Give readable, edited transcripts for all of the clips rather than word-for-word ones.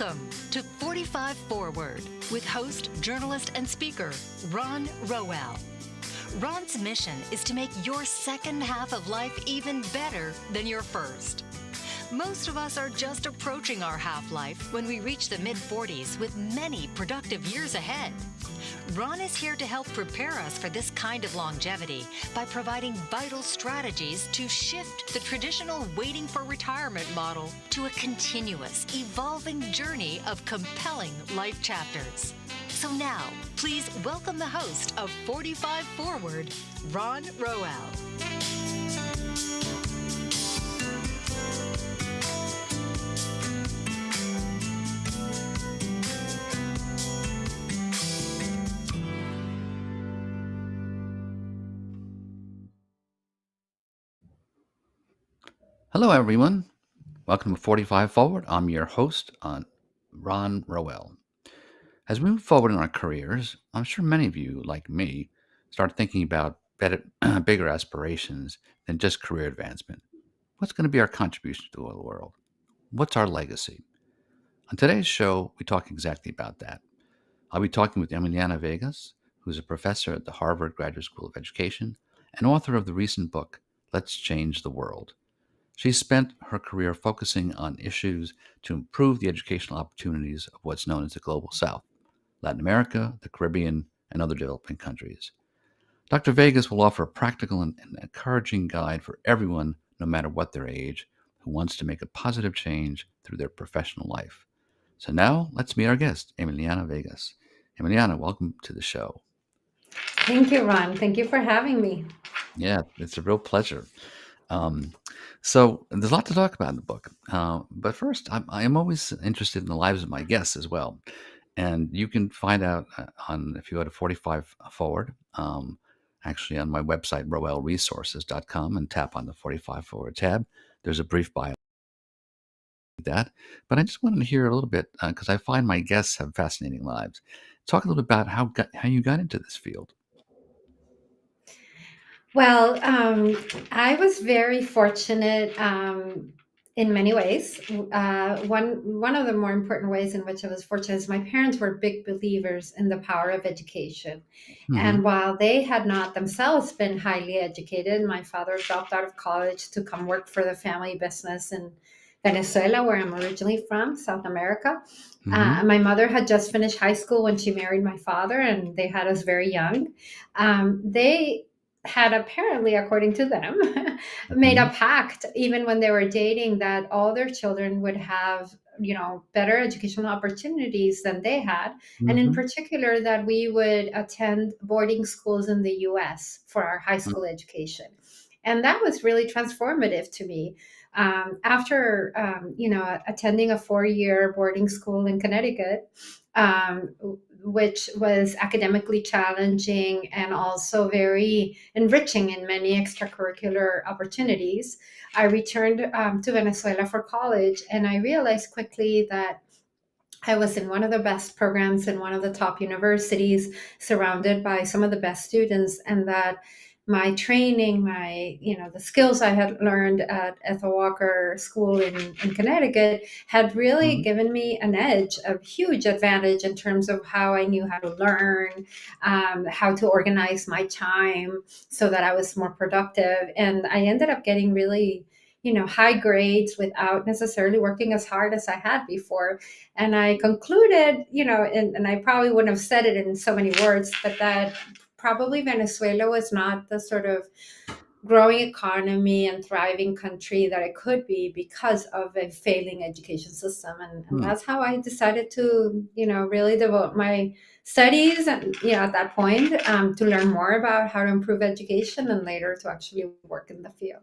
Welcome to 45 Forward with host, journalist, and speaker, Ron Rowell. Ron's mission is to make your second half of life even better than your first. Most of us are just approaching our half-life when we reach the mid-40s with many productive years ahead. Ron is here to help prepare us for this kind of longevity by providing vital strategies to shift the traditional waiting for retirement model to a continuous, evolving journey of compelling life chapters. So now, please welcome the host of 45 Forward, Ron Rowell. Hello, everyone. Welcome to 45 Forward. I'm your host, Ron Rowell. As we move forward in our careers, I'm sure many of you, like me, start thinking about bigger aspirations than just career advancement. What's going to be our contribution to the world? What's our legacy? On today's show, we talk exactly about that. I'll be talking with Emiliana Vegas, who's a professor at the Harvard Graduate School of Education and author of the recent book, Let's Change the World. She's spent her career focusing on issues to improve the educational opportunities of what's known as the Global South, Latin America, the Caribbean, and other developing countries. Dr. Vegas will offer a practical and encouraging guide for everyone, no matter what their age, who wants to make a positive change through their professional life. So now let's meet our guest, Emiliana Vegas. Emiliana, welcome to the show. Thank you, Ron. Thank you for having me. Yeah, it's a real pleasure. So there's a lot to talk about in the book. But first, I am always interested in the lives of my guests as well. And you can find out if you go to 45 Forward, actually on my website, rowellresources.com, and tap on the 45 Forward tab. There's a brief bio of that. But I just wanted to hear a little bit, because I find my guests have fascinating lives. Talk a little bit about how you got into this field. Well, I was very fortunate in many ways. One of the more important ways in which I was fortunate is my parents were big believers in the power of education. Mm-hmm. And while they had not themselves been highly educated, my father dropped out of college to come work for the family business in Venezuela, where I'm originally from, South America. Mm-hmm. My mother had just finished high school when she married my father, and they had us very young. They had apparently, according to them, made Mm-hmm. a pact even when they were dating that all their children would have, better educational opportunities than they had, and in Mm-hmm. particular that we would attend boarding schools in the US for our high school education. And that was really transformative to me. After attending a 4-year boarding school in Connecticut, um, which was academically challenging and also very enriching in many extracurricular opportunities, I returned to Venezuela for college, and I realized quickly that I was in one of the best programs in one of the top universities, surrounded by some of the best students, and that my training, the skills I had learned at Ethel Walker School in Connecticut had really Mm-hmm. given me an edge, a huge advantage in terms of how I knew how to learn, how to organize my time so that I was more productive. And I ended up getting really, high grades without necessarily working as hard as I had before. And I concluded, and I probably wouldn't have said it in so many words, but that probably Venezuela was not the sort of growing economy and thriving country that it could be because of a failing education system. And Hmm. that's how I decided to, really devote my studies and, at that point, to learn more about how to improve education and later to actually work in the field.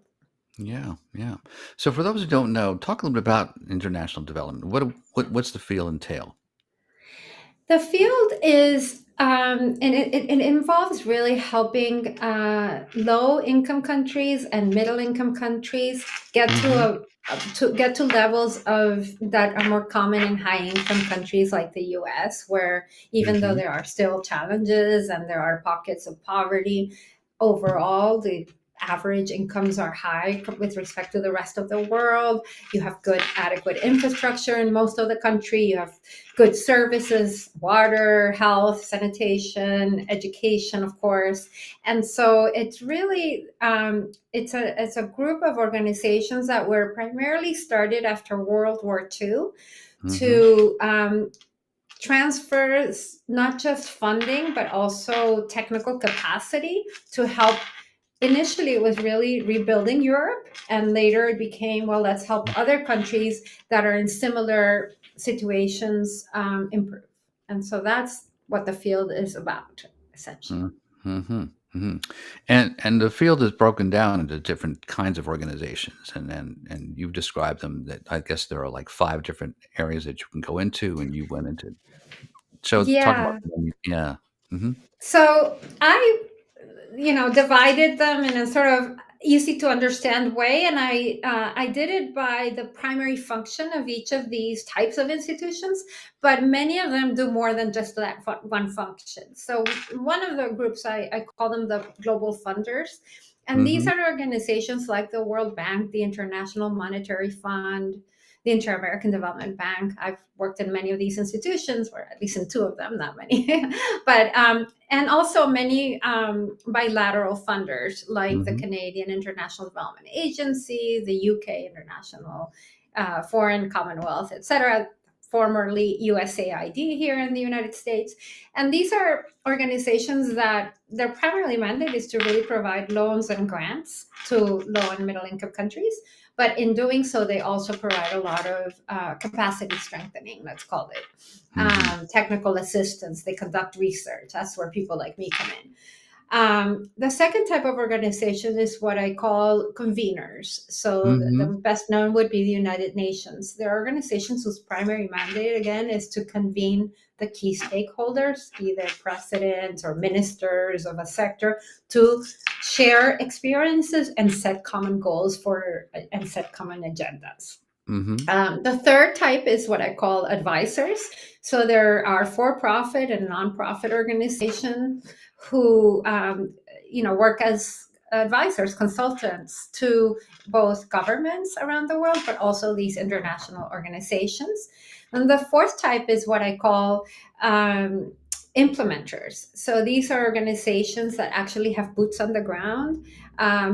Yeah, yeah. So for those who don't know, talk a little bit about international development. What's the field entail? The field is, and it involves really helping low income countries and middle income countries get Mm-hmm. to levels of that are more common in high income countries like the U.S., where even though Mm-hmm. there are still challenges and there are pockets of poverty, overall the average incomes are high with respect to the rest of the world. You have good, adequate infrastructure in most of the country. You have good services, water, health, sanitation, education, of course. And so it's really it's a group of organizations that were primarily started after World War II Mm-hmm. to transfers not just funding but also technical capacity to help. Initially it was really rebuilding Europe, and later it became, well, let's help other countries that are in similar situations improve. And so that's what the field is about, essentially. Mm-hmm. Mm-hmm. And the field is broken down into different kinds of organizations, and you've described them. That I guess there are like 5 different areas that you can go into, and you went into. So talk about Yeah. yeah. Mm-hmm. So I, divided them in a sort of easy to understand way, and I did it by the primary function of each of these types of institutions. But many of them do more than just that one function. So one of the groups, I call them the global funders, and these Mm-hmm. are organizations like the World Bank, the International Monetary Fund, the Inter-American Development Bank. I've worked in many of these institutions, or at least in 2 of them, not many. But and also many bilateral funders like the Mm-hmm. Canadian International Development Agency, the UK International Foreign Commonwealth, etc., formerly USAID here in the United States. And these are organizations that their primary mandate is to really provide loans and grants to low and middle income countries. But in doing so, they also provide a lot of capacity strengthening, let's call it, Mm-hmm. technical assistance. They conduct research. That's where people like me come in. The second type of organization is what I call conveners. So the Mm-hmm. best known would be the United Nations. They're organizations whose primary mandate, again, is to convene the key stakeholders, either presidents or ministers of a sector, to share experiences and set common goals and set common agendas. Mm-hmm. The third type is what I call advisors. So there are for-profit and nonprofit organizations who, work as advisors, consultants to both governments around the world, but also these international organizations. And the fourth type is what I call implementers. So these are organizations that actually have boots on the ground,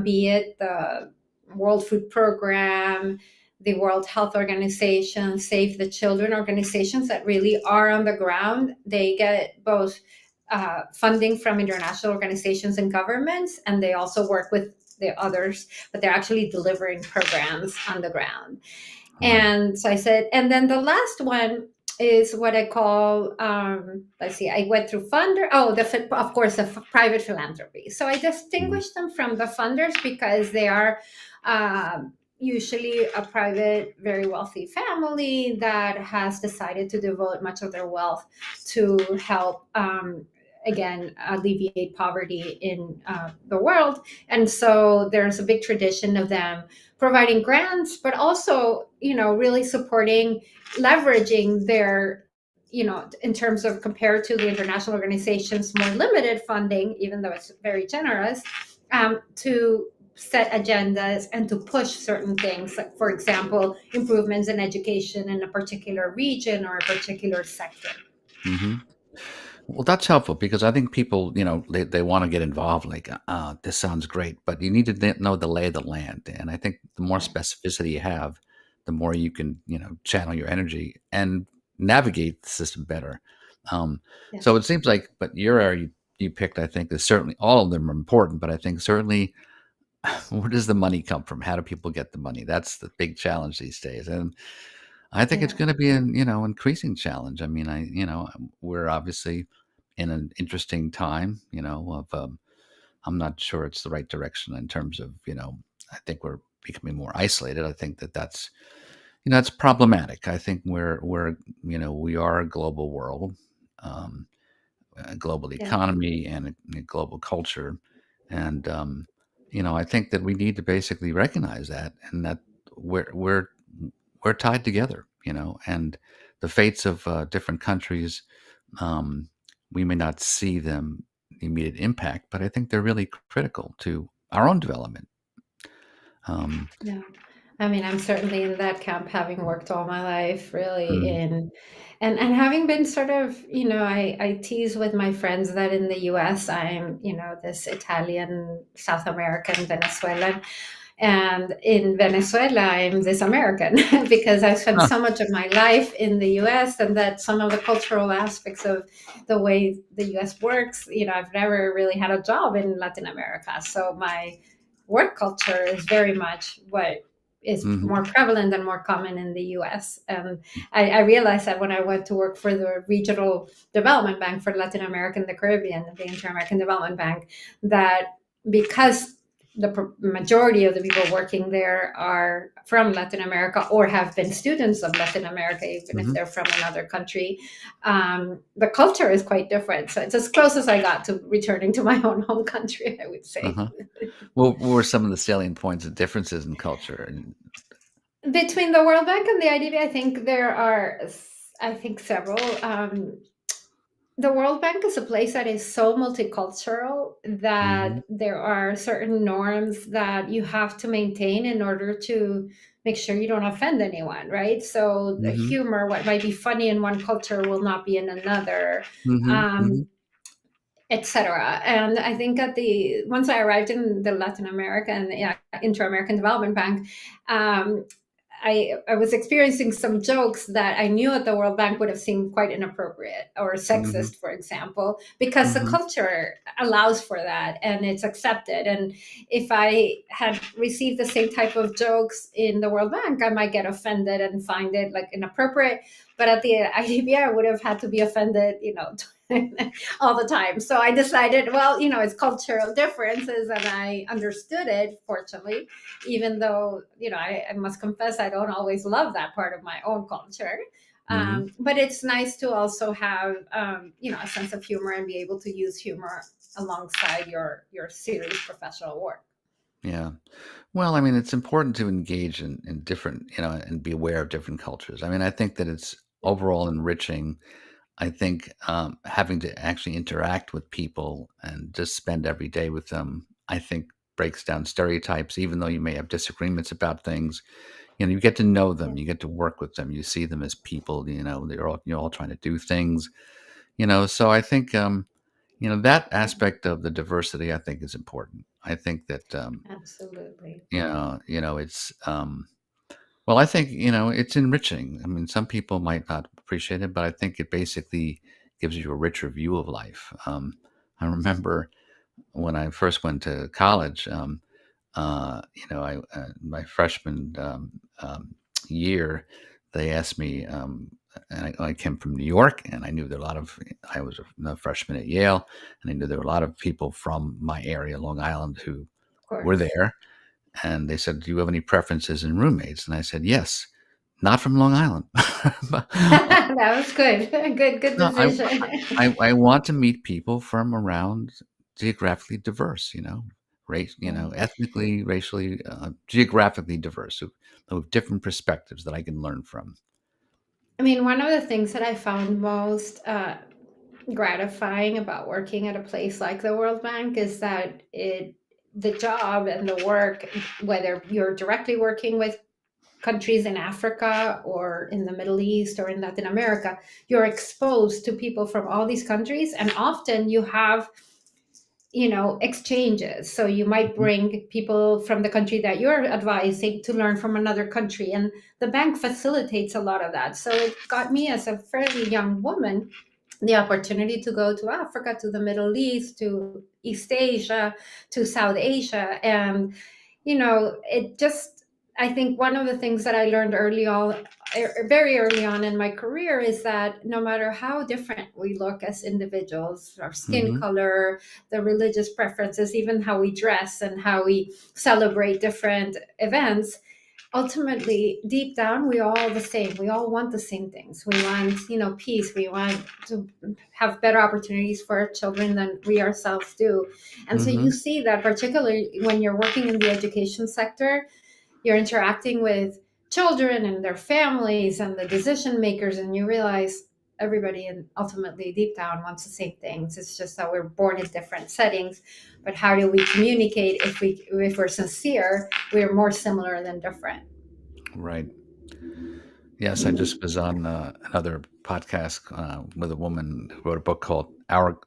be it the World Food Program, the World Health Organization, Save the Children organizations that really are on the ground. They get both funding from international organizations and governments, and they also work with the others, but they're actually delivering programs on the ground. Right. And so I said, and then the last one is what I call, let's see, I went through funder. Oh, of course, private philanthropy. So I Mm-hmm. distinguish them from the funders because they are usually a private, very wealthy family that has decided to devote much of their wealth to help, again, alleviate poverty in the world. And so there's a big tradition of them providing grants, but also, really supporting, leveraging their, in terms of compared to the international organizations, more limited funding, even though it's very generous, to set agendas and to push certain things, like, for example, improvements in education in a particular region or a particular sector. Mm-hmm. Well, that's helpful because I think people, they want to get involved. Like, this sounds great, but you need to know the lay of the land. And I think the more Yeah. specificity you have, the more you can, channel your energy and navigate the system better. Um, Yeah. so it seems like, but your area you picked, I think, is certainly all of them are important. But I think certainly, where does the money come from? How do people get the money? That's the big challenge these days. And I think it's Yeah. going to be an increasing challenge. I mean, we're obviously in an interesting time. Of I'm not sure it's the right direction in terms of I think we're becoming more isolated. I think that's it's problematic. I think we are a global world, um, a global Yeah. economy, and a global culture, and I think that we need to basically recognize that, and that we're tied together, and the fates of different countries, um, we may not see them the immediate impact, but I think they're really critical to our own development. Um, Yeah. I mean, I'm certainly in that camp, having worked all my life really mm, in, and having been sort of, I tease with my friends that in the US, I'm, this Italian, South American, Venezuelan. And in Venezuela, I'm this American because I spent huh, so much of my life in the US, and that some of the cultural aspects of the way the US works, I've never really had a job in Latin America. So my work culture is very much what is mhm, more prevalent and more common in the US. And I realized that when I went to work for the Regional Development Bank for Latin America and the Caribbean, the Inter American Development Bank, that because the majority of the people working there are from Latin America or have been students of Latin America, even if mhm, they're from another country. The culture is quite different. So it's as close as I got to returning to my own home country, I would say. uh-huh. What were some of the salient points of differences in culture? And Between the World Bank and the IDB, I think there are, I think, several. The World Bank is a place that is so multicultural mhm, that there are certain norms that you have to maintain in order to make sure you don't offend anyone, right? So the mhm, humor, what might be funny in one culture, will not be in another. mhm, Um, mhm, Etc. And I think at the once I arrived in the Latin American, Inter-American Development Bank, um, I was experiencing some jokes that I knew at the World Bank would have seemed quite inappropriate or mhm, sexist, for example, because the mhm, culture allows for that and it's accepted. And if I had received the same type of jokes in the World Bank, I might get offended and find it like inappropriate. But at the IDB, I would have had to be offended, all the time. So I decided, well, it's cultural differences, and I understood it, fortunately, even though, I must confess, I don't always love that part of my own culture. mhm. But it's nice to also have, a sense of humor and be able to use humor alongside your serious professional work. Yeah. Well, I mean, it's important to engage in different, and be aware of different cultures. I mean, I think that it's overall enriching. I think having to actually interact with people and just spend every day with them, I think breaks down stereotypes, even though you may have disagreements about things. You get to know them, you get to work with them, you see them as people, you're all trying to do things, so I think, that aspect of the diversity, I think is important. I think that, Absolutely. it's, well, I think, it's enriching. I mean, some people might not appreciate it, but I think it basically gives you a richer view of life. I remember when I first went to college, my freshman year, they asked me, and I came from New York, and I knew that I was a freshman at Yale, and I knew there were a lot of people from my area, Long Island, who Of were course. there. And they said, "Do you have any preferences in roommates?" And I said, "Yes, not from Long Island." But, That was good. Good no, decision. I want to meet people from around geographically diverse, Yeah. ethnically, racially, geographically diverse, who have different perspectives that I can learn from. I mean, one of the things that I found most gratifying about working at a place like the World Bank is that the job and the work, whether you're directly working with countries in Africa or in the Middle East or in Latin America, you're exposed to people from all these countries, and often you have exchanges. So you might Mhm, bring people from the country that you're advising to learn from another country, and the bank facilitates a lot of that. So it got me, as a fairly young woman, the opportunity to go to Africa, to the Middle East, to East Asia, to South Asia. And, it just, I think one of the things that I learned very early on in my career, is that no matter how different we look as individuals, our skin mhm, color, the religious preferences, even how we dress and how we celebrate different events, ultimately deep down we all the same. We all want the same things. We want peace. We want to have better opportunities for our children than we ourselves do. And so you mhm, see that, particularly when you're working in the education sector, you're interacting with children and their families and the decision makers, and you realize everybody and ultimately deep down wants the same things. It's just that we're born in different settings. But how do we communicate? If we're sincere, we're more similar than different. Right. Yes, I just was on another podcast with a woman who wrote a book called Our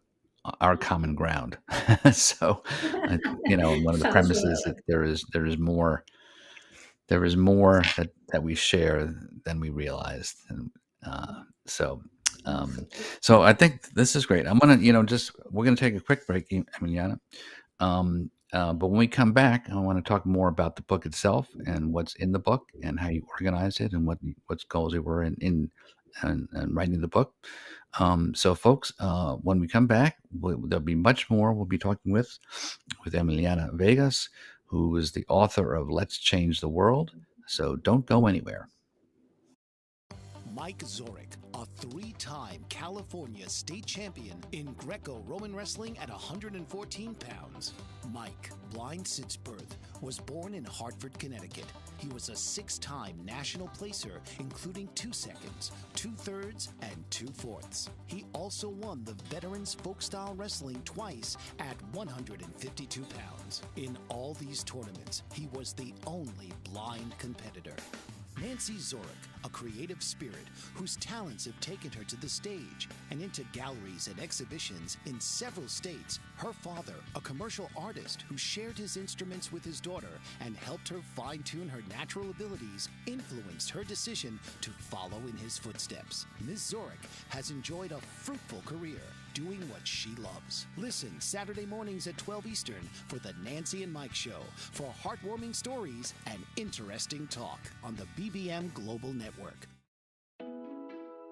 Common Ground. So, one of the Sounds premises that familiar. there is more that we share than we realized, and so. So I think this is great. I'm gonna, we're gonna take a quick break, Emiliana. But when we come back, I want to talk more about the book itself and what's in the book and how you organize it and what's goals you were in writing the book. So, folks, when we come back, there'll be much more. We'll be talking with Emiliana Vegas, who is the author of Let's Change the World. So don't go anywhere. Mike Zorek, a three-time California state champion in Greco-Roman wrestling at 114 pounds. Mike, blind since birth, was born in Hartford, Connecticut. He was a six-time national placer, including 2 seconds, 2/3, and 2/4. He also won the Veterans Folk-Style Wrestling twice at 152 pounds. In all these tournaments, he was the only blind competitor. Nancy Zorek, a creative spirit whose talents have taken her to the stage and into galleries and exhibitions in several states. Her father, a commercial artist who shared his instruments with his daughter and helped her fine-tune her natural abilities, influenced her decision to follow in his footsteps. Ms. Zorek has enjoyed a fruitful career doing what she loves. Listen Saturday mornings at 12 Eastern for the Nancy and Mike Show for heartwarming stories and interesting talk on the BBM Global Network.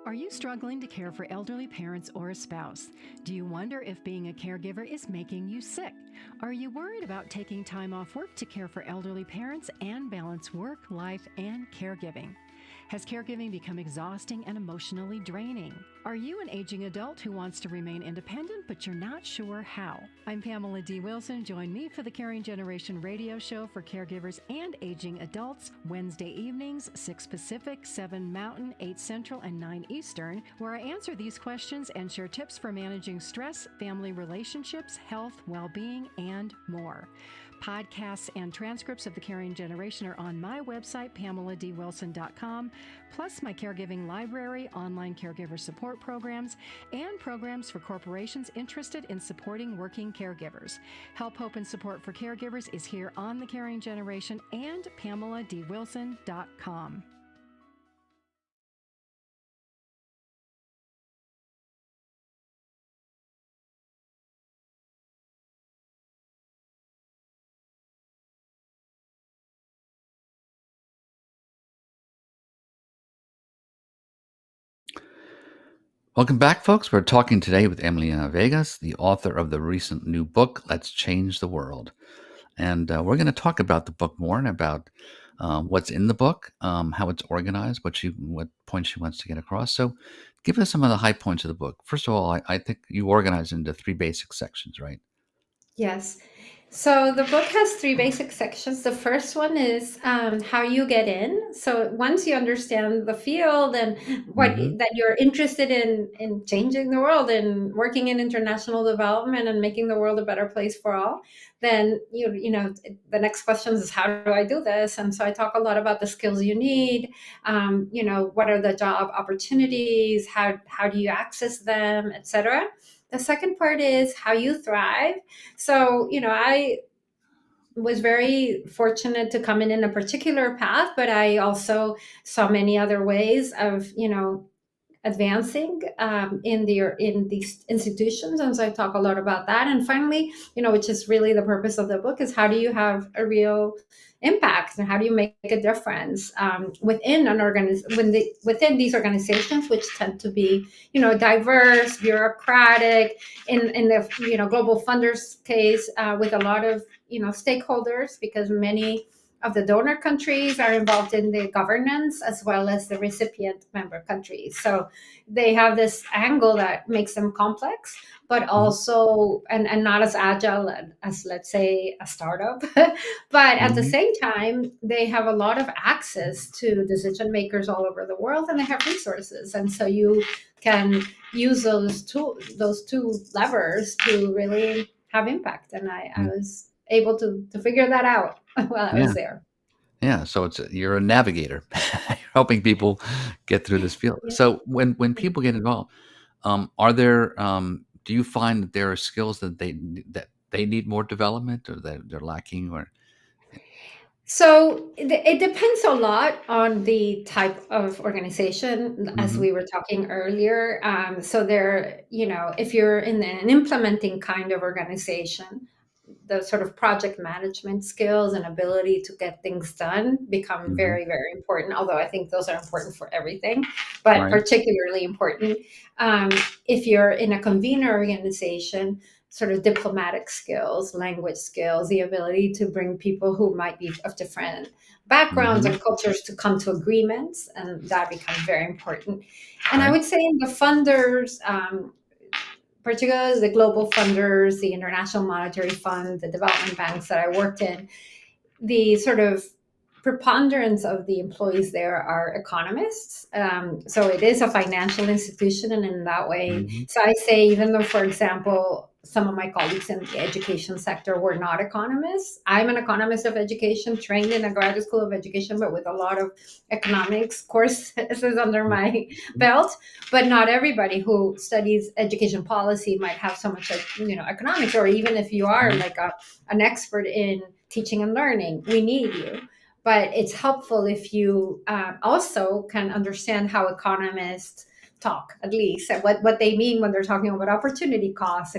Are you struggling to care for elderly parents or a spouse? Do you wonder if being a caregiver is making you sick? Are you worried about taking time off work to care for elderly parents and balance work, life, and caregiving? Has caregiving become exhausting and emotionally draining? Are you an aging adult who wants to remain independent, but you're not sure how? I'm Pamela D. Wilson. Join me for the Caring Generation radio show for caregivers and aging adults, Wednesday evenings, 6 Pacific, 7 Mountain, 8 Central, and 9 Eastern, where I answer these questions and share tips for managing stress, family relationships, health, well-being, and more. Podcasts and transcripts of The Caring Generation are on my website, PamelaDWilson.com, plus my caregiving library, online caregiver support programs, and programs for corporations interested in supporting working caregivers. Help, hope, and support for caregivers is here on The Caring Generation and PamelaDWilson.com. Welcome back, folks. We're talking today with Emiliana Vegas, the author of the recent new book, Let's Change the World. And we're going to talk about the book more and about what's in the book, how it's organized, what points she wants to get across. So give us some of the high points of the book. First of all, I think you organize into 3 basic sections, right? Yes. So the book has 3 basic sections. The first one is how you get in. So once you understand the field and what Mm-hmm. that you're interested in changing the world and working in international development and making the world a better place for all, then the next question is how do I do this? And so I talk a lot about the skills you need. What are the job opportunities? How do you access them, etc. The second part is how you thrive. So, I was very fortunate to come in a particular path, but I also saw many other ways of, advancing in these institutions, and so I talk a lot about that. And finally, which is really the purpose of the book, is how do you have a real impact and how do you make a difference within within these organizations, which tend to be diverse, bureaucratic, in the global funders case, with a lot of stakeholders, because many of the donor countries are involved in the governance as well as the recipient member countries. So they have this angle that makes them complex, but Mhm. also and not as agile as, let's say, a startup. But at the Mhm. same time, they have a lot of access to decision makers all over the world, and they have resources. And so you can use those two levers to really have impact. And I Mm. was able to figure that out while I was Yeah. there. Yeah. So you're a navigator. You're helping people get through this field. Yeah. So when people get involved, are there do you find that there are skills that they need more development, or that they're lacking, or So it depends a lot on the type of organization, as Mhm. we were talking earlier. So there, if you're in an implementing kind of organization, the sort of project management skills and ability to get things done become Mhm. very, very important. Although I think those are important for everything, but Right. particularly important um, if you're in a convener organization. Sort of diplomatic skills, language skills, the ability to bring people who might be of different backgrounds Mhm. and cultures to come to agreements, and that becomes very important. And I Right. would say in the funders, particularly the global funders, the International Monetary Fund, the development banks that I worked in, the sort of preponderance of the employees there are economists. So it is a financial institution, and in that way, Mhm. so I say, even though, for example, some of my colleagues in the education sector were not economists, I'm an economist of education, trained in a graduate school of education, but with a lot of economics courses under my Mhm. belt. But not everybody who studies education policy might have so much, economics, or even if you are Mhm. like an expert in teaching and learning, we need you. But it's helpful if you also can understand how economists talk, at least, and what they mean when they're talking about opportunity costs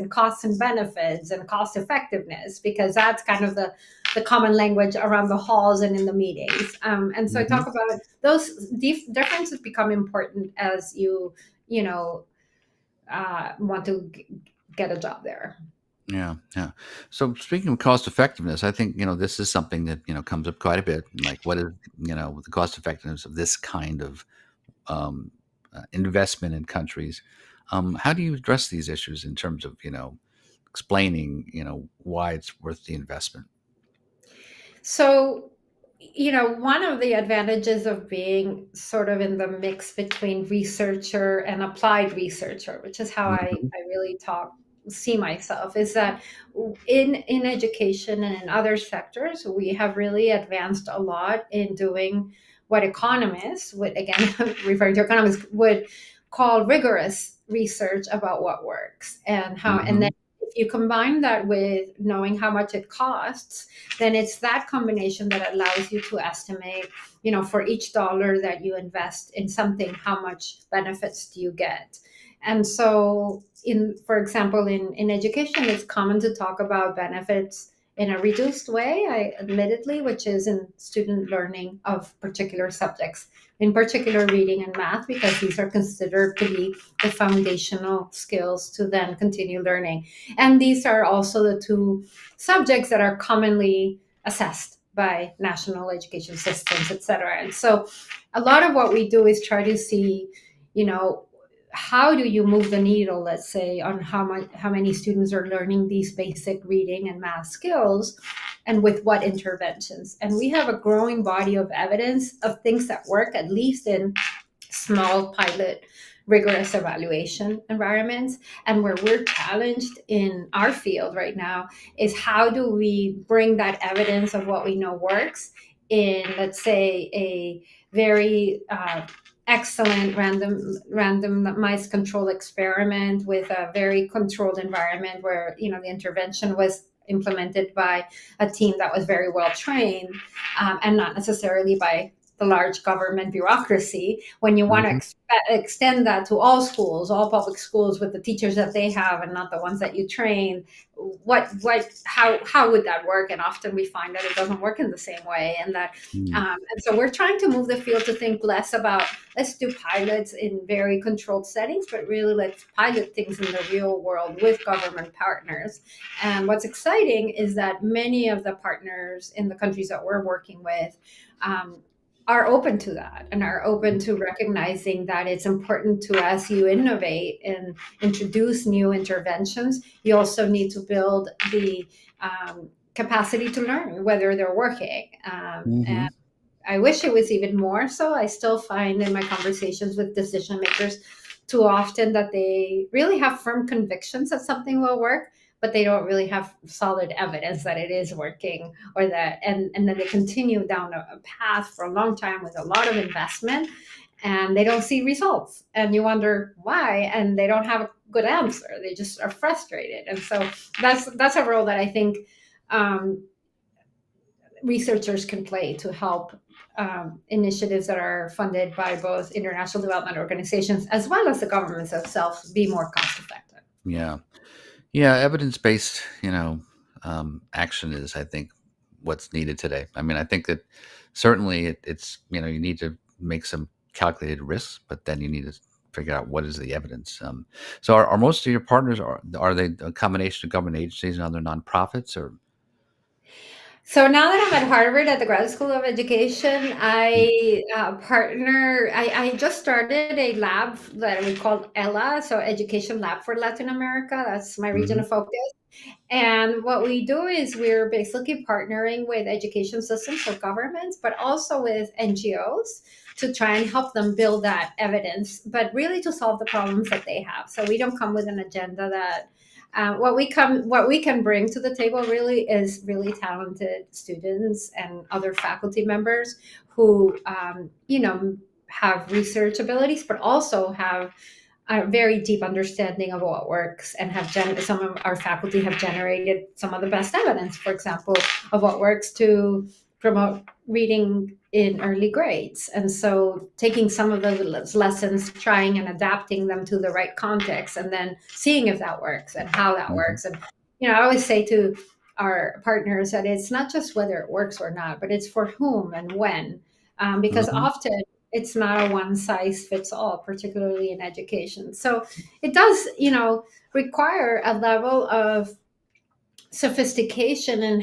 and benefits and cost effectiveness, because that's kind of the common language around the halls and in the meetings. And so I talk Mhm. about those differences become important as you know, want to get a job there. Yeah, yeah. So speaking of cost effectiveness, I think, this is something that, comes up quite a bit. Like, what is, the cost effectiveness of this kind of um, investment in countries? How do you address these issues in terms of, explaining, why it's worth the investment? So, one of the advantages of being sort of in the mix between researcher and applied researcher, which is how Mhm. I really see myself, is that in education and in other sectors, we have really advanced a lot in doing what economists would, again, referring to economists, would call rigorous research about what works and how, and then Mhm. if you combine that with knowing how much it costs, then it's that combination that allows you to estimate, for each dollar that you invest in something, how much benefits do you get. And so, for example, in education, it's common to talk about benefits in a reduced way, admittedly, which is in student learning of particular subjects, in particular reading and math, because these are considered to be the foundational skills to then continue learning. And these are also the two subjects that are commonly assessed by national education systems, et cetera. And so a lot of what we do is try to see, you know, how do you move the needle, let's say, on how many students are learning these basic reading and math skills, and with what interventions. And we have a growing body of evidence of things that work, at least in small pilot rigorous evaluation environments. And where we're challenged in our field right now is how do we bring that evidence of what we know works in, let's say, a very excellent randomized control experiment with a very controlled environment where the intervention was implemented by a team that was very well trained, and not necessarily by the large government bureaucracy, when you want to Mm-hmm. extend that to all schools, all public schools, with the teachers that they have and not the ones that you train, how would that work? And often we find that it doesn't work in the same way, and that and so we're trying to move the field to think less about, let's do pilots in very controlled settings, but really let's pilot things in the real world with government partners. And what's exciting is that many of the partners in the countries that we're working with are open to that and are open to recognizing that it's important to, as you innovate and introduce new interventions, you also need to build the capacity to learn whether they're working. Mm-hmm. And I wish it was even more so. I still find in my conversations with decision makers too often that they really have firm convictions that something will work, but they don't really have solid evidence that it is working, or that, and then they continue down a path for a long time with a lot of investment and they don't see results. And you wonder why, and they don't have a good answer. They just are frustrated. And so that's a role that I think researchers can play to help initiatives that are funded by both international development organizations as well as the governments themselves be more cost effective. Yeah. Yeah. Evidence-based, action is, I think, what's needed today. I mean, I think that certainly it's, you need to make some calculated risks, but then you need to figure out what is the evidence. So are most of your partners, are they a combination of government agencies and other nonprofits, or? So now that I'm at Harvard at the Graduate School of Education, I I just started a lab that we call ELA, so Education Lab for Latin America. That's my region Mm-hmm. of focus. And what we do is we're basically partnering with education systems, so governments, but also with NGOs to try and help them build that evidence, but really to solve the problems that they have. So we don't come with an agenda that what we can bring to the table really is really talented students and other faculty members who have research abilities, but also have a very deep understanding of what works, and some of our faculty have generated some of the best evidence, for example, of what works to promote reading in early grades. And so taking some of those lessons, trying and adapting them to the right context, and then seeing if that works and how that Mm-hmm. works. And, I always say to our partners that it's not just whether it works or not, but it's for whom and when. Because Mm-hmm. often it's not a one size fits all, particularly in education. So it does, require a level of sophistication in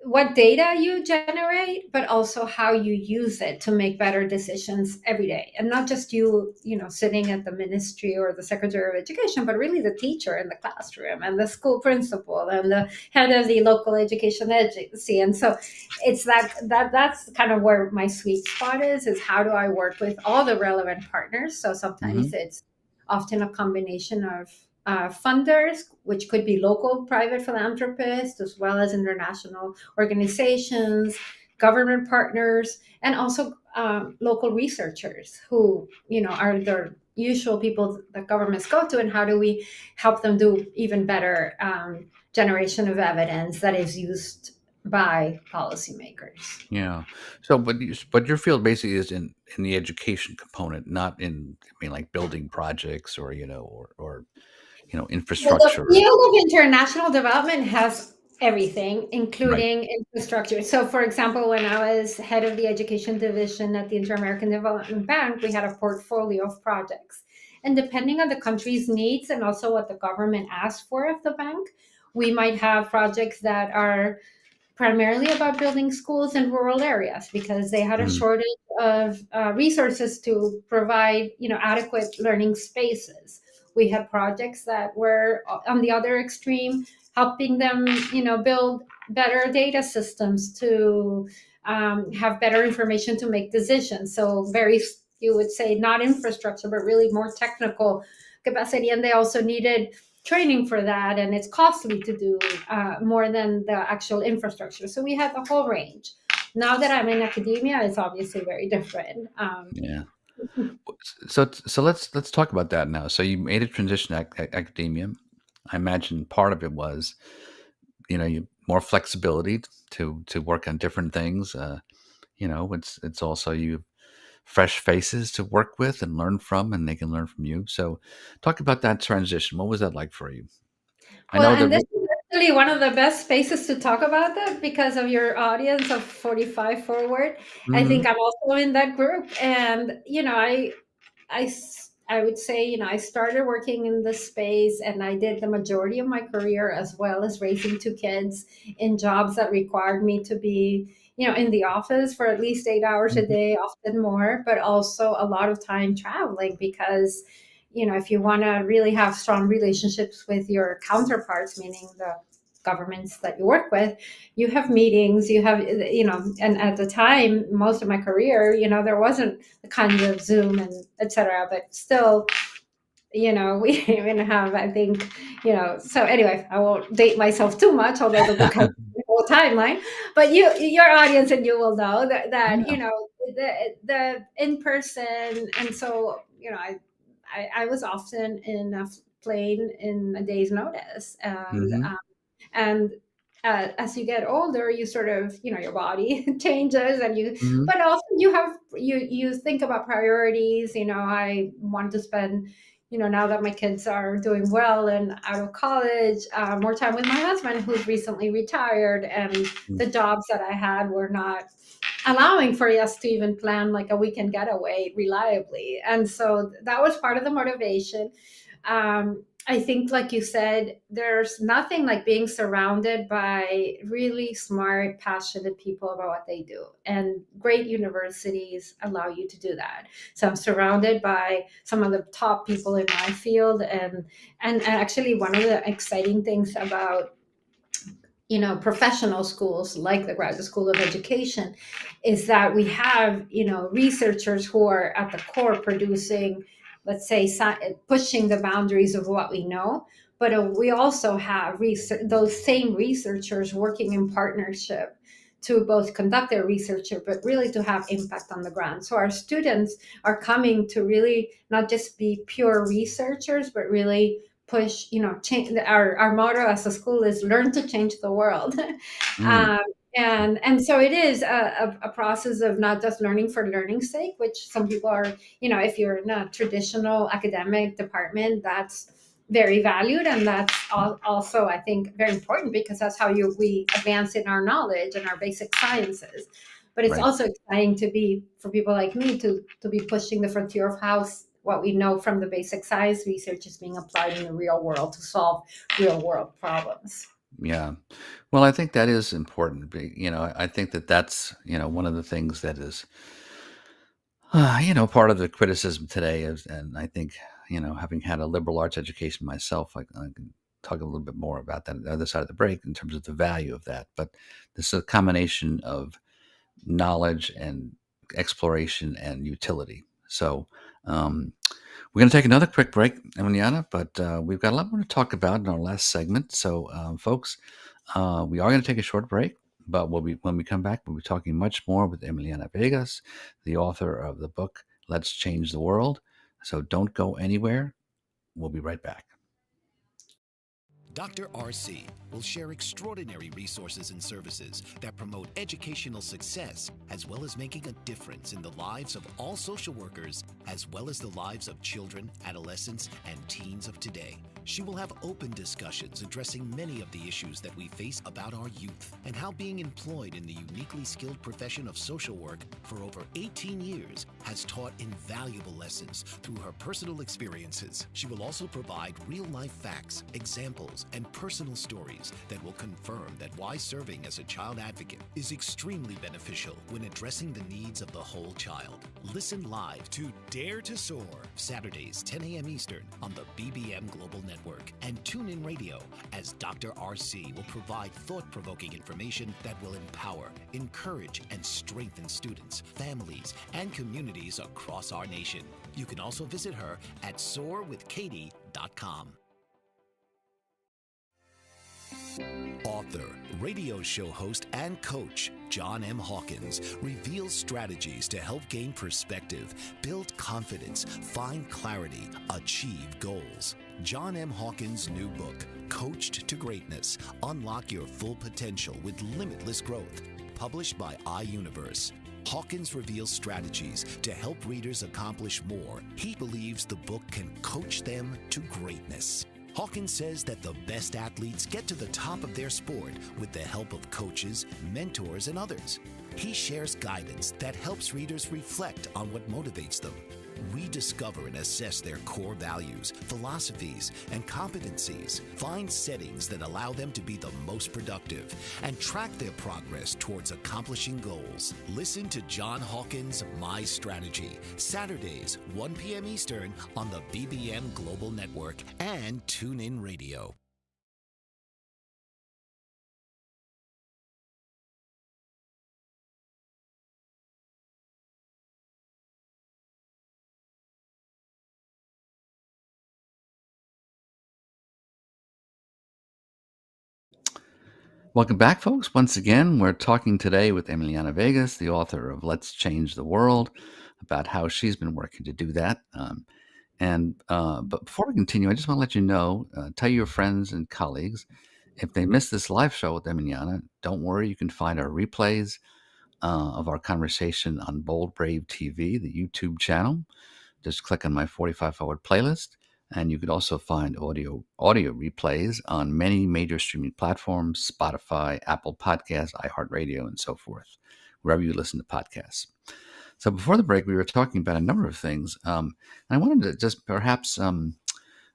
what data you generate, but also how you use it to make better decisions every day. And not just sitting at the ministry or the secretary of education, but really the teacher in the classroom and the school principal and the head of the local education agency. And so it's that's kind of where my sweet spot is how do I work with all the relevant partners. So sometimes Mm-hmm. it's often a combination of funders, which could be local private philanthropists, as well as international organizations, government partners, and also local researchers who, are the usual people that governments go to. And how do we help them do even better generation of evidence that is used by policymakers? Yeah. So, but your field basically is in the education component, not in, I mean, like building projects or, or Well, the infrastructure. field of international development has everything, Right. including infrastructure. So, for example, when I was head of the education division at the Inter-American Development Bank, we had a portfolio of projects. And depending on the country's needs and also what the government asks for of the bank, we might have projects that are primarily about building schools in rural areas because they had a Mm. shortage of resources to provide, adequate learning spaces. We had projects that were on the other extreme, helping them, build better data systems to have better information to make decisions. So you would say not infrastructure, but really more technical capacity. And they also needed training for that, and it's costly to do more than the actual infrastructure. So we had the whole range. Now that I'm in academia, it's obviously very different. Yeah. So let's talk about that now. So you made a transition to academia. I imagine part of it was, you more flexibility to work on different things. it's also you fresh faces to work with and learn from, and they can learn from you. So talk about that transition. What was that like for you? I Well, know and that. this is actually one of the best spaces to talk about that because of your audience of 45 forward. I Mhm. think I'm also in that group. And, I would say, I started working in this space and I did the majority of my career as well as raising two kids in jobs that required me to be, in the office for at least 8 hours a Mhm. day, often more, but also a lot of time traveling because, if you want to really have strong relationships with your counterparts, meaning the governments that you work with, you have meetings, and at the time, most of my career, there wasn't the kind of Zoom and etc. But still, we even have, I think, so anyway, I won't date myself too much, although the book has the whole timeline. But your audience and you will know that Yeah. the in person, and so I was often in a plane in a day's notice, Mhm. and as you get older, you sort of, your body changes, Mhm. but also you think about priorities. I want to spend, now that my kids are doing well and out of college, more time with my husband, who's recently retired, and Mm. the jobs that I had were not allowing for us to even plan like a weekend getaway reliably. And so that was part of the motivation. I think, like you said, there's nothing like being surrounded by really smart, passionate people about what they do. And great universities allow you to do that. So I'm surrounded by some of the top people in my field. And actually, one of the exciting things about professional schools like the Graduate School of Education is that we have, researchers who are at the core producing, let's say, pushing the boundaries of what we know. But we also have those same researchers working in partnership to both conduct their research, but really to have impact on the ground. So our students are coming to really not just be pure researchers, but really push, change. Our motto as a school is learn to change the world. Mm. um, and so it is a process of not just learning for learning's sake, which some people are, if you're in a traditional academic department, that's very valued, and that's also, I think, very important because that's how we advance in our knowledge and our basic sciences. But it's Right. also exciting to be, for people like me, to be pushing the frontier of how what we know from the basic science research is being applied in the real world to solve real world problems. Yeah. Well, I think that is important. I think that that's, one of the things that is, part of the criticism today is, and I think, having had a liberal arts education myself, I can talk a little bit more about that on the other side of the break in terms of the value of that. But this is a combination of knowledge and exploration and utility. So, um, we're going to take another quick break, Emiliana, but we've got a lot more to talk about in our last segment. So, folks, we are going to take a short break, but when we come back, we'll be talking much more with Emiliana Vegas, the author of the book Let's Change the World. So don't go anywhere. We'll be right back. Dr. RC will share extraordinary resources and services that promote educational success, as well as making a difference in the lives of all social workers, as well as the lives of children, adolescents, and teens of today. She will have open discussions addressing many of the issues that we face about our youth and how being employed in the uniquely skilled profession of social work for over 18 years has taught invaluable lessons through her personal experiences. She will also provide real-life facts, examples, and personal stories that will confirm that why serving as a child advocate is extremely beneficial when addressing the needs of the whole child. Listen live to Dare to Soar, Saturdays, 10 a.m. Eastern on the BBM Global Network, and tune in radio as Dr. RC will provide thought-provoking information that will empower, encourage, and strengthen students, families, and communities across our nation. You can also visit her at soarwithkatie.com. Author, radio show host, and coach John M. Hawkins reveals strategies to help gain perspective, build confidence, find clarity, achieve goals. John M. Hawkins' new book, Coached to Greatness, Unlock Your Full Potential with Limitless Growth, published by iUniverse. Hawkins reveals strategies to help readers accomplish more. He believes the book can coach them to greatness. Hawkins says that the best athletes get to the top of their sport with the help of coaches, mentors, and others. He shares guidance that helps readers reflect on what motivates them, rediscover and assess their core values, philosophies, and competencies, find settings that allow them to be the most productive, and track their progress towards accomplishing goals. Listen to John Hawkins' My Strategy, Saturdays, 1 p.m. Eastern on the BBM Global Network and TuneIn Radio. Welcome back, folks. Once again, we're talking today with Emiliana Vegas, the author of Let's Change the World, about how she's been working to do that. But before we continue, I just want to let you know, tell your friends and colleagues, if they missed this live show with Emiliana, don't worry, you can find our replays of our conversation on Bold Brave TV, the YouTube channel. Just click on my 45 Forward playlist. And you could also find audio replays on many major streaming platforms, Spotify, Apple Podcasts, iHeartRadio, and so forth, wherever you listen to podcasts. So before the break, we were talking about a number of things. And I wanted to just perhaps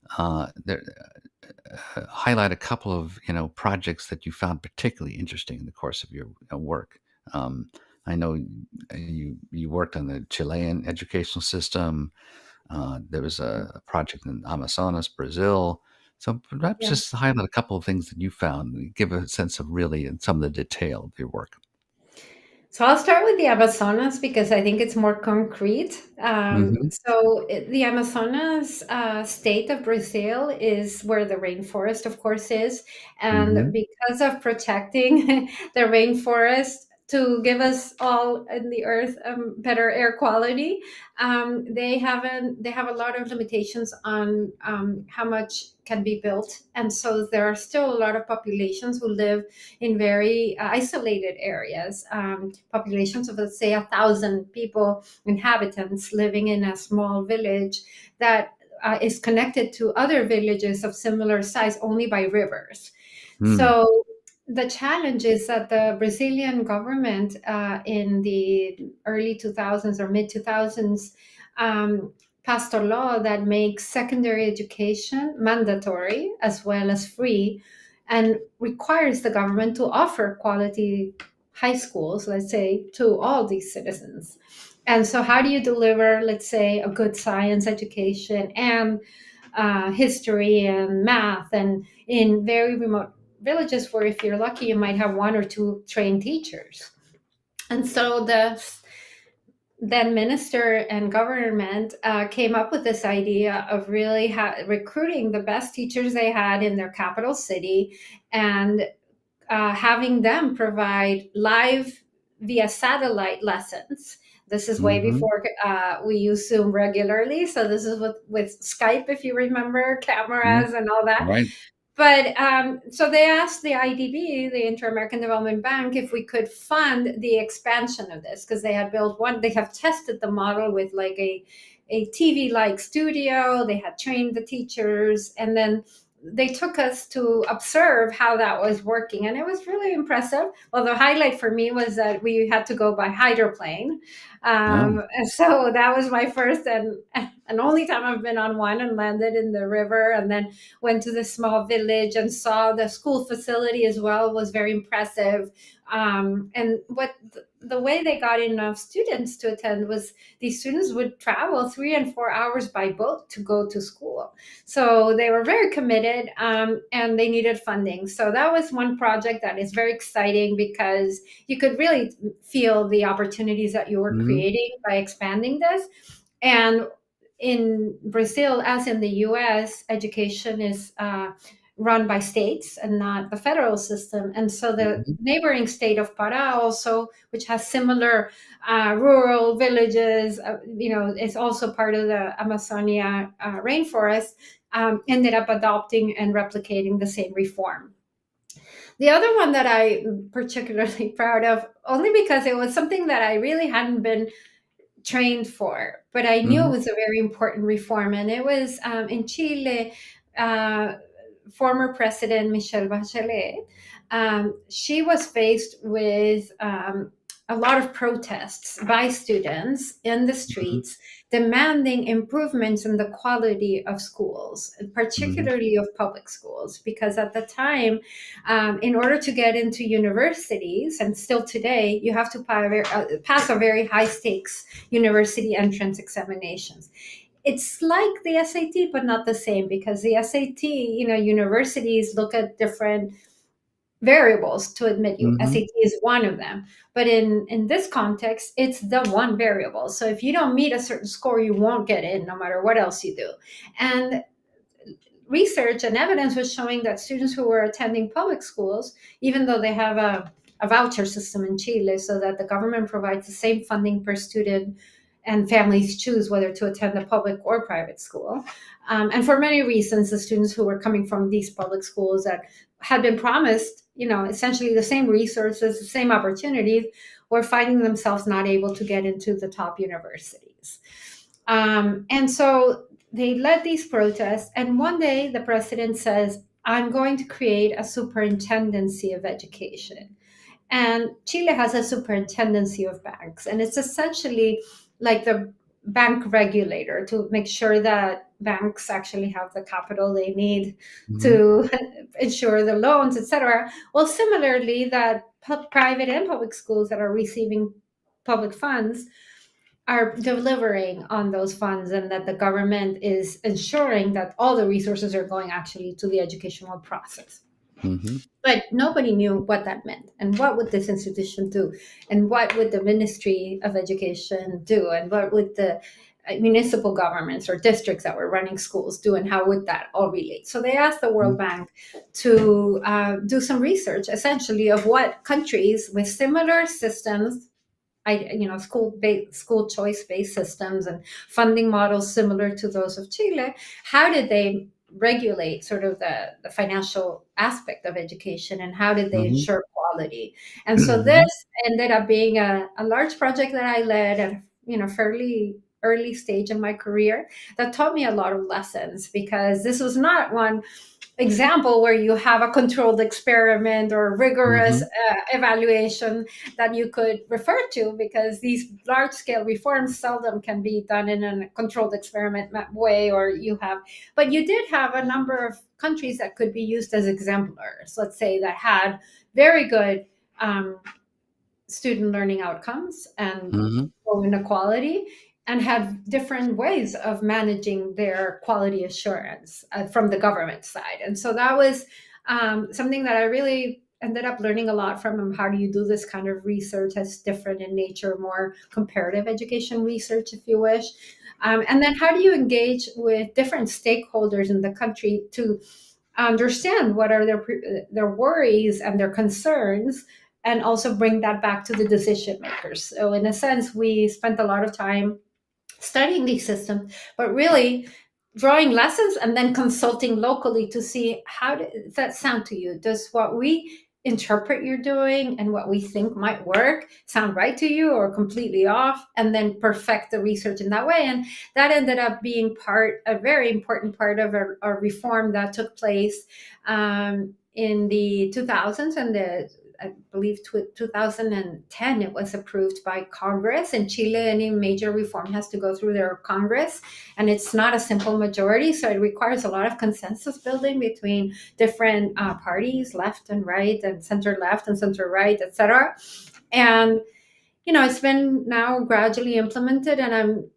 highlight a couple of projects that you found particularly interesting in the course of your work. I know you worked on the Chilean educational system. There was a project in Amazonas, Brazil. So perhaps just highlight a couple of things that you found, give a sense of really some of the detail of your work. So I'll start with the Amazonas because I think it's more concrete. The Amazonas state of Brazil is where the rainforest, of course, is. And because of protecting the rainforest to give us all in the earth better air quality, they have a lot of limitations on how much can be built. And so there are still a lot of populations who live in very isolated areas, populations of, let's say, 1,000 people, inhabitants living in a small village that is connected to other villages of similar size only by rivers. So the challenge is that the Brazilian government in the early 2000s or mid 2000s passed a law that makes secondary education mandatory as well as free, and requires the government to offer quality high schools, let's say, to all these citizens. And so how do you deliver, let's say, a good science education and history and math, and in very remote villages where, if you're lucky, you might have one or two trained teachers? And so the then minister and government came up with this idea of really recruiting the best teachers they had in their capital city, and having them provide live via satellite lessons. This is way before we use Zoom regularly. So this is with Skype, if you remember, cameras and all that. Right. But so they asked the IDB, the Inter-American Development Bank, if we could fund the expansion of this, because they had built one. They have tested the model with like a TV-like studio. They had trained the teachers, and then they took us to observe how that was working, and it was really impressive. Well, the highlight for me was that we had to go by hydroplane. And so that was my first and only time I've been on one, and landed in the river, and then went to the small village and saw the school facility as well. Was very impressive. And the way they got enough students to attend was these students would travel 3 and 4 hours by boat to go to school. So they were very committed, and they needed funding. So that was one project that is very exciting, because you could really feel the opportunities that you were creating by expanding this. And in Brazil, as in the US, education is run by states and not the federal system. And so the neighboring state of Pará also, which has similar rural villages, is also part of the Amazonia rainforest, ended up adopting and replicating the same reform. The other one that I'm particularly proud of, only because it was something that I really hadn't been trained for, but I knew it Mm-hmm. was a very important reform. And it was in Chile, uh, former President Michelle Bachelet. She was faced with a lot of protests by students in the Mm-hmm. streets demanding improvements in the quality of schools, Mm-hmm. particularly of public schools, because at the time, in order to get into universities, and still today, you have to pass a very high stakes university entrance examinations. It's like the SAT, but not the same, because the SAT, universities look at different variables to admit you. Mm-hmm. SAT is one of them. But in this context, it's the one variable. So if you don't meet a certain score, you won't get in no matter what else you do. And research and evidence was showing that students who were attending public schools, even though they have a voucher system in Chile so that the government provides the same funding per student and families choose whether to attend a public or private school. And for many reasons, the students who were coming from these public schools that had been promised, essentially the same resources, the same opportunities, were finding themselves not able to get into the top universities. And so they led these protests. And one day the president says, I'm going to create a superintendency of education. And Chile has a superintendency of banks. And it's essentially like the bank regulator to make sure that banks actually have the capital they need Mm-hmm. to ensure the loans, etc. Well, similarly, that private and public schools that are receiving public funds are delivering on those funds, and that the government is ensuring that all the resources are going actually to the educational process. Mm-hmm. But nobody knew what that meant, and what would this institution do, and what would the Ministry of Education do, and what would the municipal governments or districts that were running schools do, and how would that all relate. So they asked the World Bank to do some research, essentially, of what countries with similar systems, school choice based systems and funding models similar to those of Chile, how did they regulate sort of the financial aspect of education, and how did they Mm-hmm. ensure quality? And so Mm-hmm. this ended up being a large project that I led at fairly early stage in my career, that taught me a lot of lessons, because this was not one example where you have a controlled experiment or rigorous Mm-hmm. evaluation that you could refer to, because these large scale reforms seldom can be done in a controlled experiment way, but you did have a number of countries that could be used as exemplars, let's say, that had very good student learning outcomes and Mm-hmm. low inequality, and had different ways of managing their quality assurance from the government side. And so that was something that I really ended up learning a lot from. How do you do this kind of research that's different in nature, more comparative education research, if you wish? And then how do you engage with different stakeholders in the country to understand what are their worries and their concerns, and also bring that back to the decision makers. So in a sense, we spent a lot of time studying these systems, but really drawing lessons and then consulting locally to see, how does that sound to you? Does what we interpret you're doing and what we think might work sound right to you, or completely off? And then perfect the research in that way. And that ended up being a very important part of a reform that took place in the 2000s, and I believe 2010, it was approved by Congress. In Chile, any major reform has to go through their Congress, and it's not a simple majority. So it requires a lot of consensus building between different parties, left and right, and center left and center right, etc. And, it's been now gradually implemented, and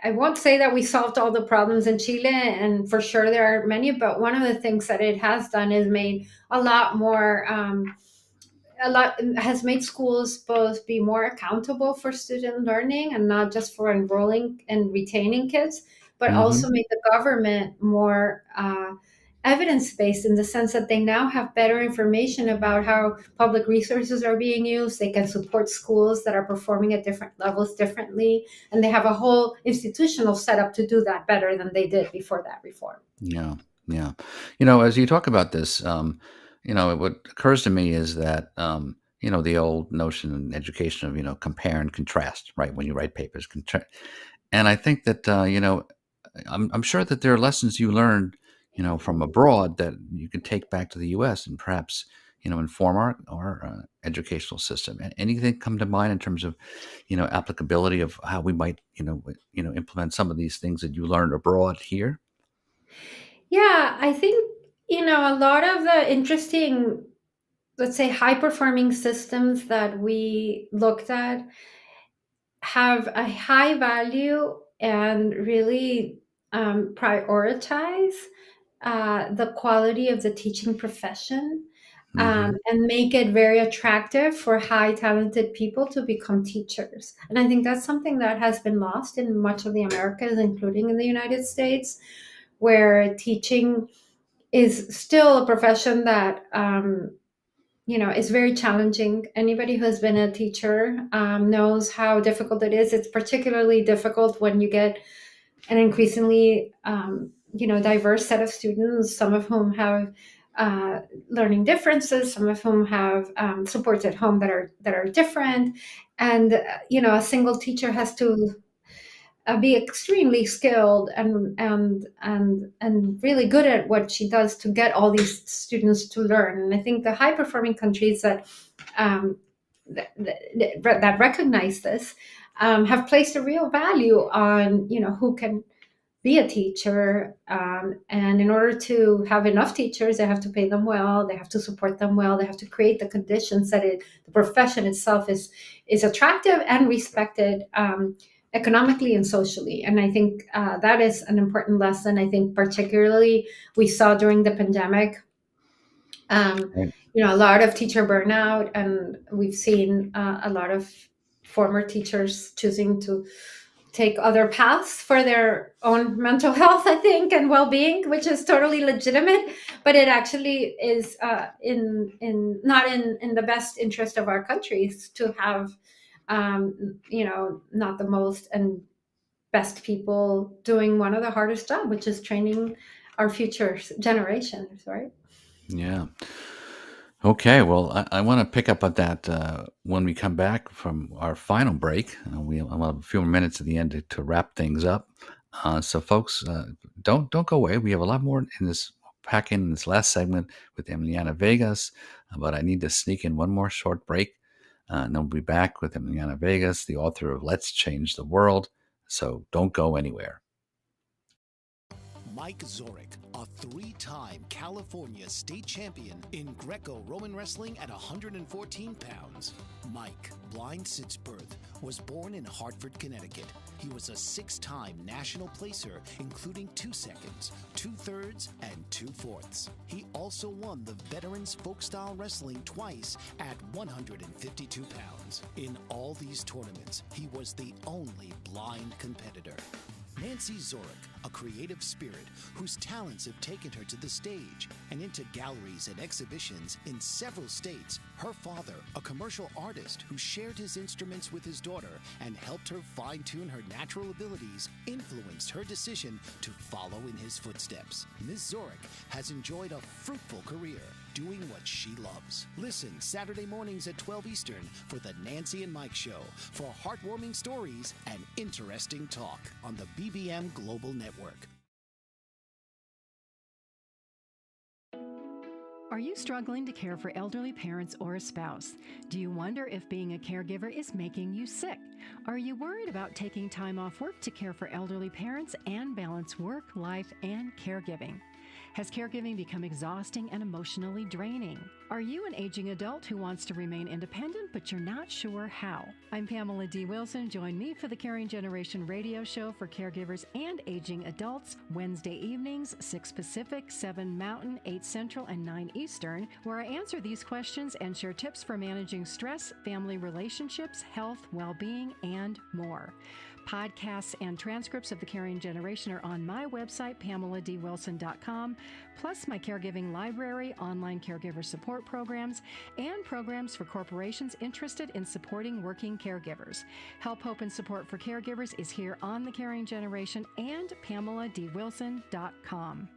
I won't say that we solved all the problems in Chile, and for sure there are many, but one of the things that it has done is made has made schools both be more accountable for student learning, and not just for enrolling and retaining kids, but Mm-hmm. also make the government more evidence-based, in the sense that they now have better information about how public resources are being used. They can support schools that are performing at different levels differently, and they have a whole institutional setup to do that better than they did before that reform. Yeah. Yeah. As you talk about this, what occurs to me is that, the old notion in education of, compare and contrast, right? When you write papers, and I think that, I'm sure that there are lessons you learned, from abroad that you can take back to the U.S. and perhaps, inform our educational system. Anything come to mind in terms of, applicability of how we might, implement some of these things that you learned abroad here? Yeah, I think, a lot of the interesting, let's say, high performing systems that we looked at have a high value and really prioritize the quality of the teaching profession, Hmm. and make it very attractive for high talented people to become teachers. And I think that's something that has been lost in much of the Americas, including in the United States, where teaching is still a profession that is very challenging. Anybody who has been a teacher knows how difficult it is. It's particularly difficult when you get an increasingly diverse set of students, some of whom have learning differences, some of whom have supports at home that are different, and a single teacher has to be extremely skilled and really good at what she does to get all these students to learn. And I think the high performing countries um, that recognize this have placed a real value on who can be a teacher, and in order to have enough teachers, they have to pay them well, they have to support them well, they have to create the conditions that the profession itself is attractive and respected, economically and socially. And I think that is an important lesson. I think particularly we saw during the pandemic, um, Right. a lot of teacher burnout, and we've seen a lot of former teachers choosing to take other paths for their own mental health, I think, and well-being, which is totally legitimate. But it actually is in not in the best interest of our countries to have not the most and best people doing one of the hardest jobs, which is training our future generations, right? Yeah. Okay, well, I want to pick up on that when we come back from our final break. I'll have a few more minutes at the end to wrap things up. So, folks, don't go away. We have a lot more in this pack in this last segment with Emiliana Vegas, but I need to sneak in one more short break, and then we'll be back with Emiliana Vegas, the author of Let's Change the World. So, don't go anywhere. Mike Zorek, a three-time California state champion in Greco-Roman wrestling at 114 pounds. Mike, blind since birth, was born in Hartford, Connecticut. He was a six-time national placer, including 2 seconds, 2/3, and 2/4. He also won the Veterans Folk-Style Wrestling twice at 152 pounds. In all these tournaments, he was the only blind competitor. Nancy Zorek, a creative spirit whose talents have taken her to the stage and into galleries and exhibitions in several states. Her father, a commercial artist who shared his instruments with his daughter and helped her fine-tune her natural abilities, influenced her decision to follow in his footsteps. Ms. Zorek has enjoyed a fruitful career doing what she loves. Listen Saturday mornings at 12 Eastern for the Nancy and Mike Show for heartwarming stories and interesting talk on the BBM Global Network. Are you struggling to care for elderly parents or a spouse? Do you wonder if being a caregiver is making you sick? Are you worried about taking time off work to care for elderly parents and balance work, life, and caregiving? Has caregiving become exhausting and emotionally draining? Are you an aging adult who wants to remain independent, but you're not sure how? I'm Pamela D. Wilson. Join me for the Caring Generation radio show for caregivers and aging adults, Wednesday evenings, 6 Pacific, 7 Mountain, 8 Central, and 9 Eastern, where I answer these questions and share tips for managing stress, family relationships, health, well-being, and more. Podcasts and transcripts of The Caring Generation are on my website, PamelaDWilson.com, plus my caregiving library, online caregiver support programs, and programs for corporations interested in supporting working caregivers. Help, hope, and support for caregivers is here on The Caring Generation and PamelaDWilson.com.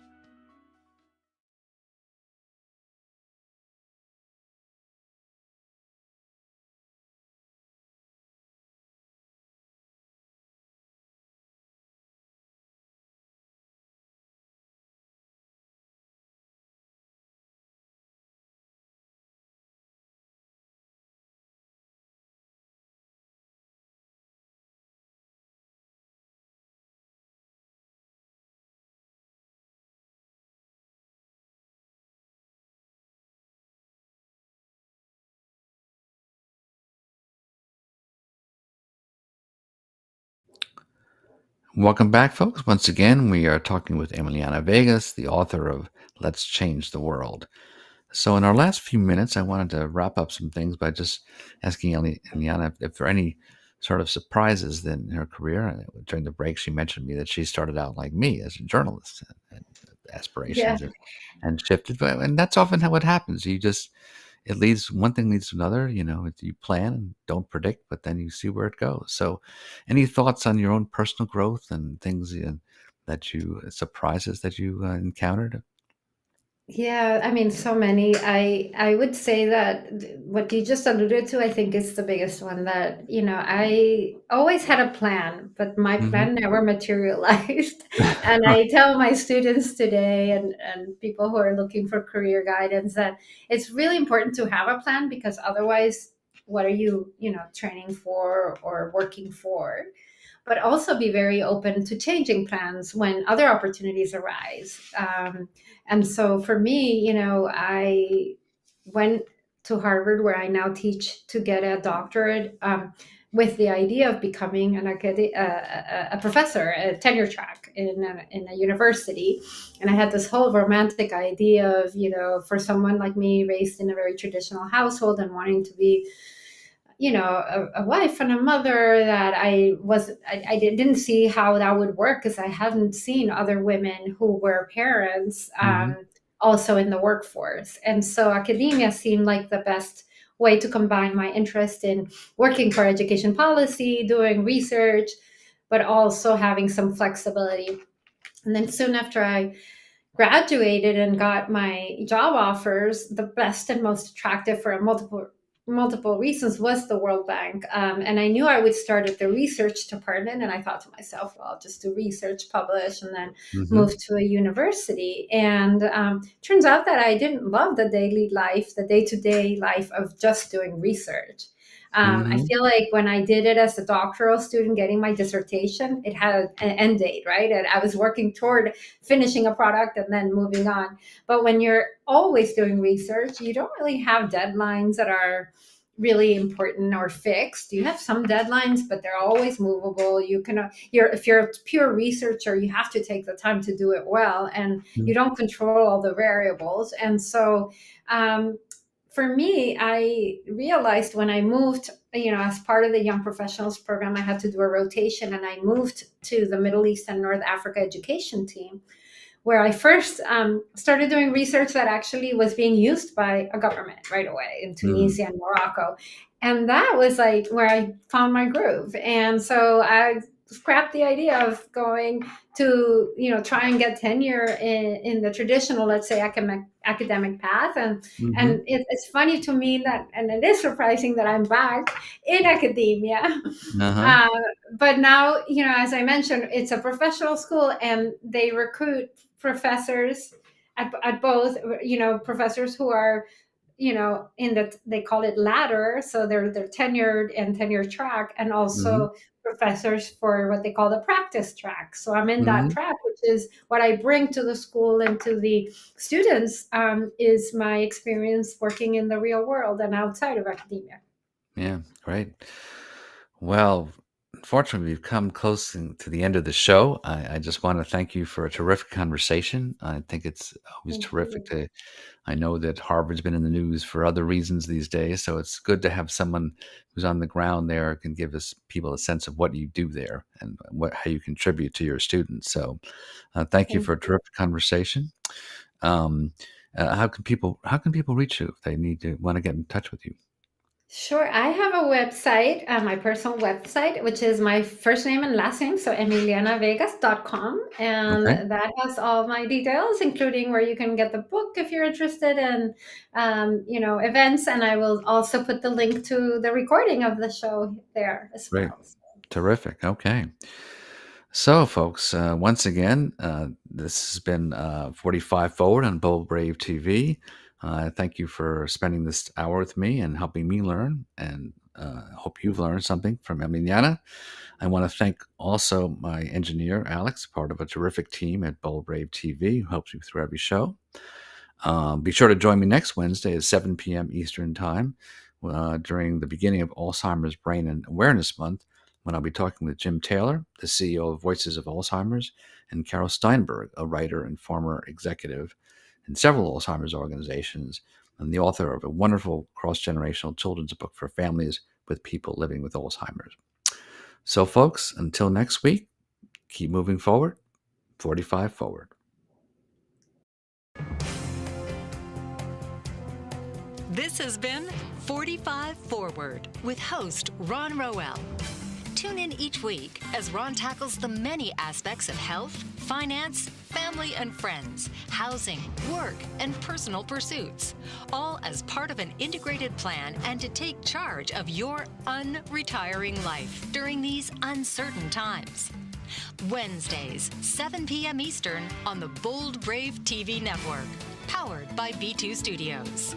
Welcome back, folks. Once again, we are talking with Emiliana Vegas, the author of Let's Change the World. So, in our last few minutes, I wanted to wrap up some things by just asking Emiliana if there are any sort of surprises in her career. During the break, she mentioned to me that she started out like me as a journalist, and Yeah. aspirations, and shifted. And that's often how it happens. One thing leads to another. You plan and don't predict, but then you see where it goes. So, any thoughts on your own personal growth and things surprises that you encountered? Yeah, I mean, so many. I would say that what you just alluded to, I think is the biggest one that, I always had a plan, but my Hmm. plan never materialized. And I tell my students today and people who are looking for career guidance that it's really important to have a plan because otherwise, what are you, training for or working for? But also be very open to changing plans when other opportunities arise. And so for me, I went to Harvard, where I now teach, to get a doctorate, with the idea of becoming a professor, a tenure track in a university. And I had this whole romantic idea of, for someone like me, raised in a very traditional household and wanting to be, a wife and a mother, that I didn't see how that would work because I hadn't seen other women who were parents, Hmm. also in the workforce. And so academia seemed like the best way to combine my interest in working for education policy, doing research, but also having some flexibility. And then soon after I graduated and got my job offers, the best and most attractive for multiple reasons was the World Bank. And I knew I would start at the research department. And I thought to myself, well, I'll just do research, publish, and then Hmm. move to a university. And turns out that I didn't love the daily life, the day to day life of just doing research. I Hmm. feel like when I did it as a doctoral student, getting my dissertation, it had an end date, right? And I was working toward finishing a product and then moving on. But when you're always doing research, you don't really have deadlines that are really important or fixed. You have some deadlines, but they're always movable. If you're a pure researcher, you have to take the time to do it well, and you don't control all the variables. And so, for me, I realized when I moved, as part of the Young Professionals program, I had to do a rotation, and I moved to the Middle East and North Africa education team, where I first started doing research that actually was being used by a government right away in Hmm. Tunisia and Morocco. And that was like where I found my groove. And so I scrapped the idea of going to, try and get tenure in the traditional, let's say, academic path. And Hmm. it's funny to me that, and it is surprising that I'm back in academia. Uh-huh. Uh, but now, as I mentioned, it's a professional school and they recruit professors at both, professors who are, in the, they call it ladder. So they're tenured and tenure track, and Hmm. also professors for what they call the practice track. So I'm in that Hmm. track, which is what I bring to the school and to the students, is my experience working in the real world and outside of academia. Yeah, great. Well, unfortunately, we've come close to the end of the show. I just want to thank you for a terrific conversation. I think it's always Thank terrific you. I know that Harvard's been in the news for other reasons these days, so it's good to have someone who's on the ground there can give us people a sense of what you do there and how you contribute to your students. So, thank you Thank for a you. terrific conversation. Um, how can people reach you if they want to get in touch with you? Sure. I have a website, my personal website, which is my first name and last name, so emilianavegas.com. And Okay, that has all my details, including where you can get the book if you're interested in, events. And I will also put the link to the recording of the show there as great, well. terrific. Okay. So, folks, once again, this has been 45 Forward on Bold Brave TV. Thank you for spending this hour with me and helping me learn, and hope you've learned something from Emiliana. I want to thank also my engineer, Alex, part of a terrific team at Bold Brave TV, who helps me through every show. Be sure to join me next Wednesday at 7 p.m. Eastern Time during the beginning of Alzheimer's Brain and Awareness Month, when I'll be talking with Jim Taylor, the CEO of Voices of Alzheimer's, and Carol Steinberg, a writer and former executive in several Alzheimer's organizations, and the author of a wonderful cross-generational children's book for families with people living with Alzheimer's. So, folks, until next week, keep moving forward, 45 forward. This has been 45 Forward with host Ron Roel. Tune in each week as Ron tackles the many aspects of health, finance, family and friends, housing, work, and personal pursuits, all as part of an integrated plan and to take charge of your unretiring life during these uncertain times. Wednesdays, 7 p.m. Eastern on the Bold Brave TV network, powered by B2 Studios.